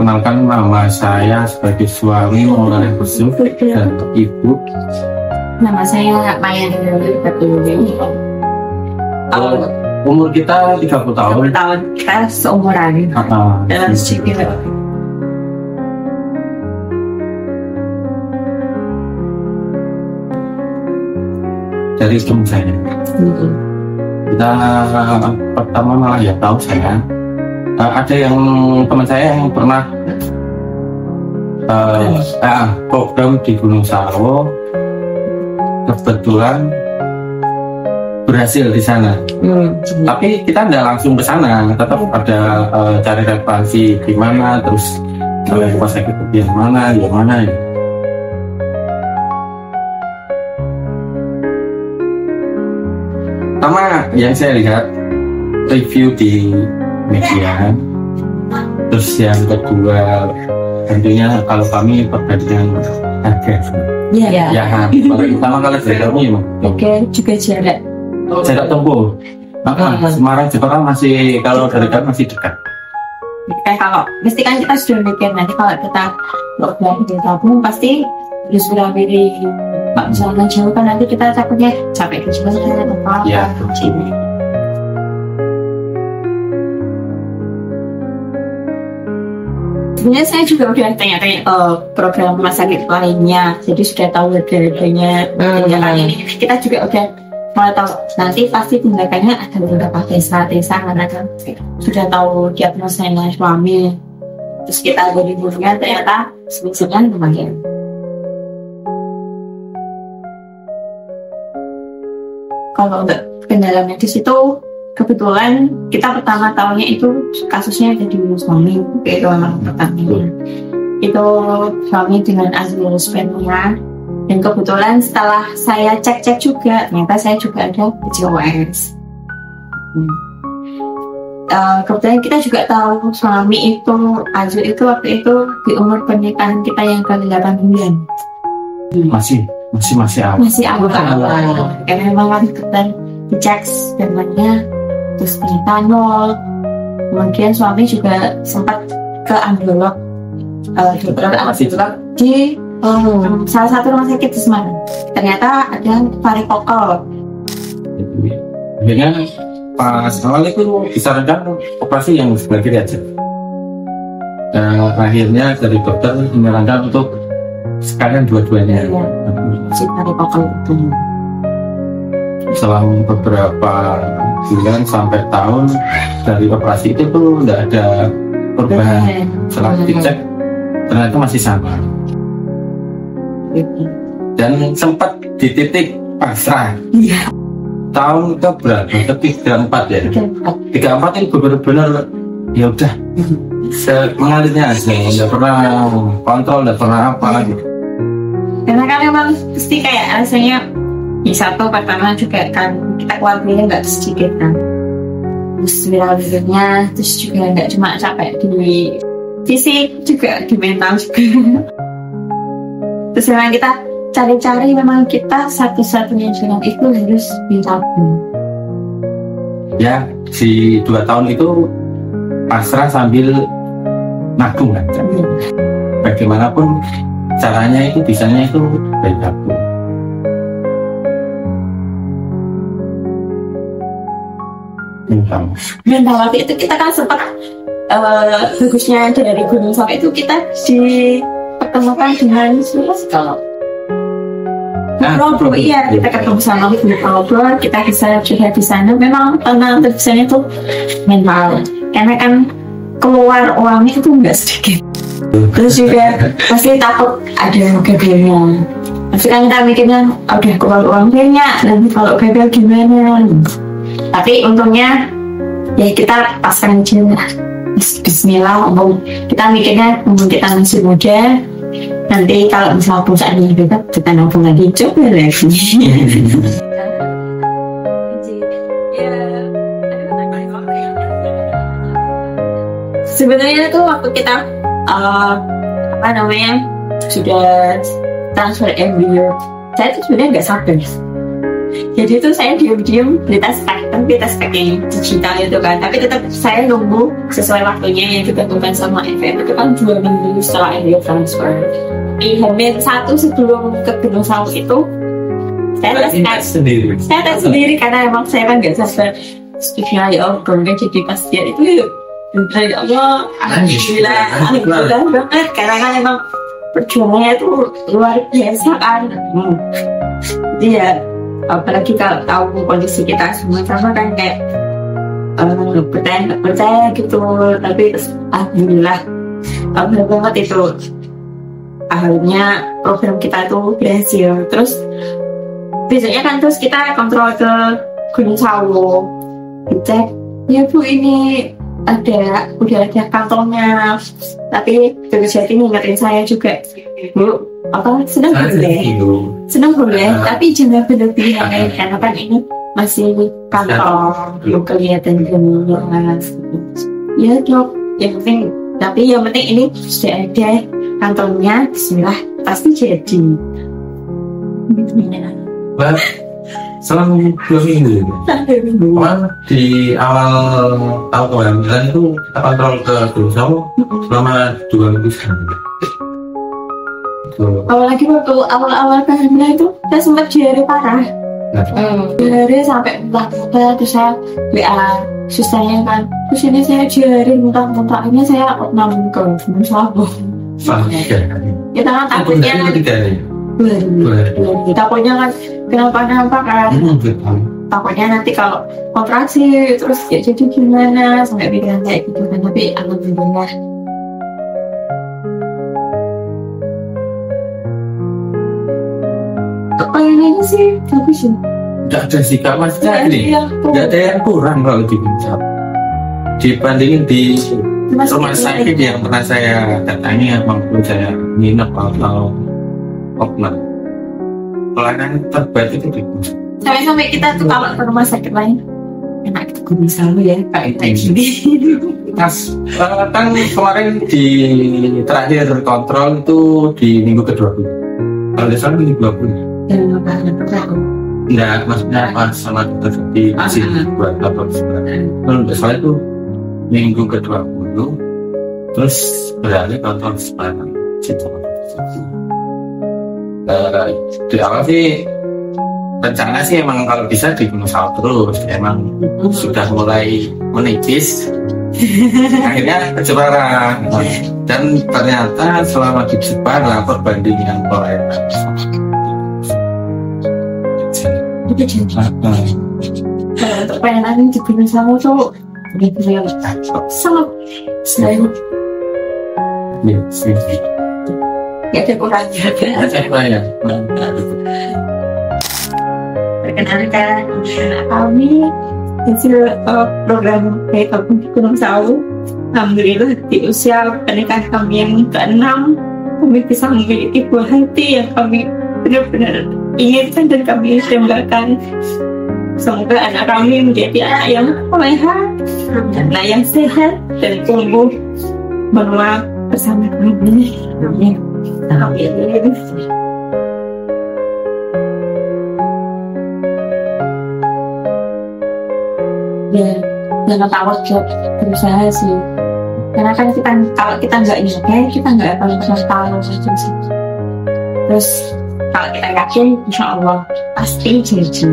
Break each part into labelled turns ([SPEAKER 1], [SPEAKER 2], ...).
[SPEAKER 1] perkenalkan, nama saya sebagai suami Maulana Yusuf dan ibu.
[SPEAKER 2] Nama saya Maya Dewi Baturi.
[SPEAKER 1] Umur kita 30 tahun.
[SPEAKER 2] 30 tahun, kita seumuran. Dalam sedikit.
[SPEAKER 1] Dari teman saya. Kita pertama malah ya tahu saya. Ada yang teman saya yang pernah program di Gunung Sawo, kebetulan berhasil di sana. Tapi kita tidak langsung ke sana, tetap ada cari referensi di mana, terus rumah sakit yang mana. Pertama yang saya lihat review di media, terus yang kedua tentunya kalau kami perbandingan harga. Ya, pertama kali saya tahu
[SPEAKER 2] Oke, juga jarak
[SPEAKER 1] tempuh. Semarang Jepara masih, kalau dari kami masih dekat.
[SPEAKER 2] Kalau mesti kan kita sudah mikir nanti kalau kita lockdown di Lampung pasti harus pilih Pak, misalnya jauh kan nanti kita takutnya capek di jalan atau apa.
[SPEAKER 1] Ya,
[SPEAKER 2] sebenarnya saya juga udah tanya-tanya program rumah sakit lainnya, jadi sudah tahu harga-harganya. Ini kita juga udah mulai tahu nanti pasti tindakannya ada beberapa desa karena kan sudah tahu diagnosanya suami, terus kita beri hubungan ternyata sebenarnya lumayan. Kalau untuk kendala medis itu kebetulan kita pertama tahunya itu kasusnya ada di suami, itu memang pertamanya itu suami dengan azoospermia, dan kebetulan setelah saya cek juga ternyata saya juga ada PCOS. Kebetulan kita juga tahu suami itu azo itu waktu itu di umur pernikahan kita yang ke 8 bulan. Masih awal. Karena memang kan dicek spermanya terus ternyata 0. Kemudian suami juga sempat ke androlog, dokter androlog di salah satu rumah sakit di Semarang. Ternyata ada varikokal.
[SPEAKER 1] Akhirnya pas awal itu disarankan operasi yang sebelah kiri aja. Akhirnya dari dokter menyarankan untuk sekalian dua-duanya.
[SPEAKER 2] Si varikokal itu.
[SPEAKER 1] Selama beberapa bulan sampai tahun dari operasi itu tuh tidak ada perubahan. Setelah dicek ternyata masih sama. Dan sempat di titik pasrah. Tahun ke berapa? Ketiga 4 ya. 34 ini benar-benar ya udah mengalirnya aja, nggak pernah kontrol, nggak pernah apa lagi.
[SPEAKER 2] Karena kan memang pasti kayak rasanya satu pertama juga kan kita keluarganya nggak sedikit kan, terus viral-viralnya, terus juga nggak cuma capek di fisik juga di mental juga. Terus memang kita cari-cari, memang kita satu-satunya jalan itu harus ditabung.
[SPEAKER 1] Ya, di 2 tahun itu pasrah sambil nabung kan. Bagaimanapun caranya itu bisanya itu dari tabung.
[SPEAKER 2] Mental waktu itu kita kan sempat bagusnya dari Gunung Sawo itu kita dipertemukan dengan psikolog. Iya, kita ketemu sama psikolog, kita bisa juga di sana. Memang tantangan terbesarnya itu mental, karena kan keluar uangnya itu nggak sedikit. Terus juga pasti takut ada gagalnya. Pasti kan kita mikirnya udah keluar uang banyak, nanti kalau gagal gimana? Tapi untungnya ya kita pasang aja, bismillah. Kita mikirnya kita masih muda, nanti kalau misalnya perusahaannya juga kita nabung lagi, coba lagi. Sebenarnya itu waktu kita sudah transfer embrio, saya itu sebenarnya nggak sabar. Jadi itu saya diam-diam beli tes pack, tapi tes pack yang digital itu kan. Tapi tetap saya nunggu sesuai waktunya yang ditentukan sama FM itu kan 2 minggu setelah MBA transfer. Di Hamin 1 sebelum ke Gunung Sawu itu saya tes sendiri. Saya tes sendiri karena emang saya kan nggak sabar. Setuju ya orangnya jadi pas dia itu ya Allah, alhamdulillah banget karena kan emang perjuangannya itu luar biasa kan. Iya, apalagi kalau tahu kondisi kita semua sama kan kayak percaya gitu, tapi alhamdulillah banget itu akhirnya program kita tuh berhasil. Terus besoknya kan terus kita kontrol ke Gunung Sawu, dicek ya Bu ini udah ada kantongnya, tapi Jati ngingetin saya juga Bu senang boleh tapi jangan berlebihan karena kan ini masih kantong belum kelihatan jelas ya Dok, yang penting ini sudah ada kantongnya, bismillah pasti jadi.
[SPEAKER 1] Selama 2 minggu di awal tahun kehamilan itu kita kontrol ke Gunung Sawu selama 2 minggu sekali.
[SPEAKER 2] Apalagi waktu awal kehamilan itu saya sempat diare parah. Diare sampai muntah-muntah, terus saya WA susternya kan, terus ini saya diare muntah-muntahnya saya opnam ke Gunung Sawu. Kita kan takutnya takutnya kan kenapa-napa kan, takutnya nanti kalau kontraksi terus ya jadi gimana sampai pikiran kayak gitu kan. Tapi alhamdulillah ini sih bagus sih,
[SPEAKER 1] nggak ada sikap maksudnya ini nggak ada yang kurang kalau dibandingin di rumah sakit yang pernah saya datangi maupun saya nginep atau opnam. Pelayanan terbaik itu di
[SPEAKER 2] sampai kita tuh kalau ke rumah sakit lain enak kita Gunung Sawu ya kayak gini.
[SPEAKER 1] Mas kan kemarin di terakhir kontrol itu di minggu ke-20. Kalau di sana minggu 20. Enggak, maksudnya pas sama dokter di masih buat lapor sebenarnya. Kalau nggak salah itu minggu ke-20 terus beralih kontrol sekarang situ. Di awal sih rencana sih emang kalau bisa di Gunung Sawu terus, emang sudah mulai menipis. Akhirnya ke Jepara dan ternyata selama di Jepara lapor banding yang pelayanan
[SPEAKER 2] untuk pelayanan di Gunung Sawu tuh benar-benar sangat selalu ya ada kurangnya. Perkenalkan kami hasil program Bayi Tabung di Gunung Sawu. Alhamdulillah di usia pernikahan kami yang ke-6 kami bisa memiliki buah hati yang kami benar-benar inginkan dan kami dambakan. Semoga anak kami menjadi anak yang soleha, anak yang sehat dan tumbuh menua bersama kami. Amin. Amin. Ya, jangan takut buat berusaha sih. Karena kan kalau kita nggak nyoba, kita nggak akan bisa tahu sih. Terus kalau kita yakin, insya Allah pasti jadi.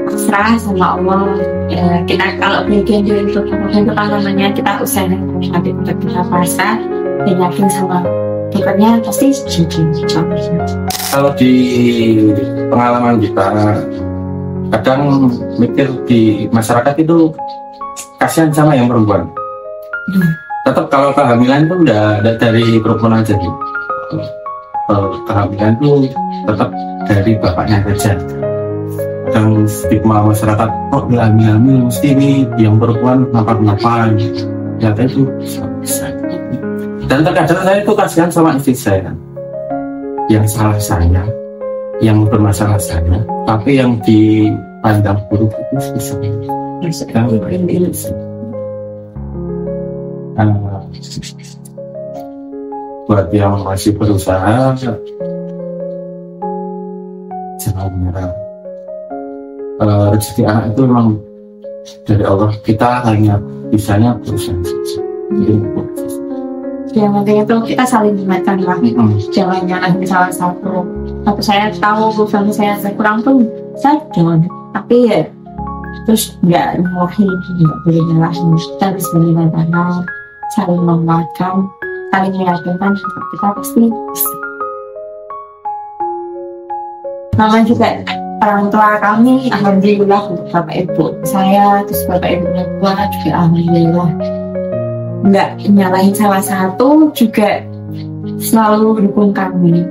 [SPEAKER 2] Pasrah sama Allah. Ya, kita kalau bagian dari itu namanya kita usahakan nanti untuk kita pasrah dan yakin sama Tuhannya pasti jadi.
[SPEAKER 1] Kalau di pengalaman kita kadang mikir di masyarakat itu kasihan sama yang perempuan. Tetap kalau kehamilan itu udah dari perempuan aja gitu. Kehamilan itu tetap dari bapaknya saja. Kadang stigma masyarakat kok hamil mesti ini yang perempuan ngapa-ngapain. Ternyata itu bisa. Dan terkadang saya itu kasihan sama istri saya, yang salah saya, yang bermasalah saya, tapi yang dipandang buruk itu bisa. Buat yang masih berusaha, jangan menyerah. rezeki anak itu memang dari Allah, kita hanya bisanya berusaha saja.
[SPEAKER 2] Yang penting itu kita saling mengingatkan lah, jangan nyalahin salah satu. Tapi saya tahu suami saya kurang tuh saya jangan, tapi ya terus nggak nyalahin, nggak boleh nyalahin. Kita harus bagaimana saling menguatkan, saling meyakinkan kita pasti bisa. Namanya juga orang tua kami, alhamdulillah untuk bapak ibu saya, terus bapak ibunya tua juga alhamdulillah nggak nyalahin salah satu, juga selalu dukung kami.